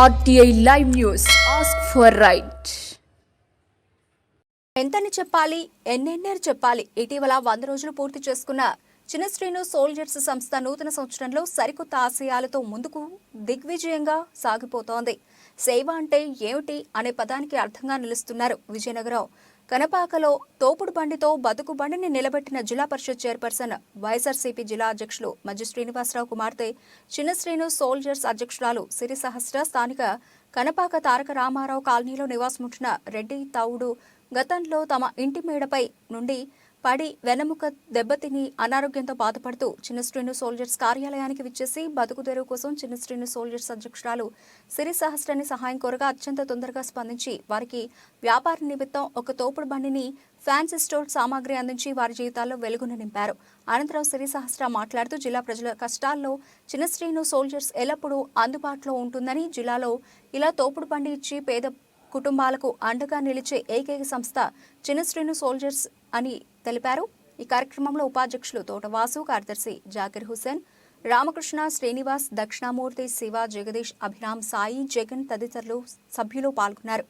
RTI Live News. Ask for right. ఎంతని చెప్పాలి ఎన్నెన్నేరు చెప్పాలి. ఇటీవల 100 రోజులు పూర్తి చేసుకున్న చిన్న శ్రీను సోల్జర్స్ సంస్థ నూతన సంవత్సరంలో సరికొత్త ఆశయాలతో ముందుకు దిగ్విజయంగా సాగిపోతోంది. సేవ అంటే ఏమిటి అనే పదానికి అర్థంగా నిలుస్తున్నారు. విజయనగరం కనపాకలో తోపుడు బండితో బతుకు బండిని నిలబెట్టిన జిల్లా పరిషత్ చైర్పర్సన్ వైఎస్ఆర్సీపీ జిల్లా అధ్యక్షులు మజ్జి శ్రీనివాసరావు కుమార్తె చిన్న శ్రీను సోల్జర్స్ అధ్యక్షురాలు సిరి సహస్ర స్థానిక కనపాక తారక రామారావు కాలనీలో నివాసముంటున్న రెడ్డి తావుడు గతంలో తమ ఇంటి మేడపై నుండి పడి వెన్నెముక దెబ్బతిని అనారోగ్యంతో బాధపడుతూ చిన్న శ్రీను సోల్జర్స్ కార్యాలయానికి విచ్చేసి బతుకు తెరువు కోసం చిన్న శ్రీను సోల్జర్స్ అధ్యక్షురాలు సిరి సహస్రాన్ని సహాయం కోరగా అత్యంత తొందరగా స్పందించి వారికి వ్యాపార నిమిత్తం ఒక తోపుడు బండిని ఫ్యాన్సీ స్టోర్ సామాగ్రి అందించి వారి జీవితాల్లో వెలుగును నింపారు. అనంతరం సిరి సహస్ర మాట్లాడుతూ జిల్లా ప్రజల కష్టాల్లో చిన్న శ్రీను సోల్జర్స్ ఎల్లప్పుడూ అందుబాటులో ఉంటుందని, జిల్లాలో ఇలా తోపుడు బండి ఇచ్చి పేద కుటుంబాలకు అండగా నిలిచే ఏకైక సంస్థ చిన్న శ్రీను సోల్జర్స్ అని తెలిపారు. ఈ కార్యక్రమంలో ఉపాధ్యక్షులు తోటవాసు, కార్యదర్శి జాకిర్ హుసేన్, రామకృష్ణ, శ్రీనివాస్, దక్షిణామూర్తి, శివ, జగదీష్, అభిరామ్, సాయి, జగన్ తదితరులు సభ్యులు పాల్గొన్నారు.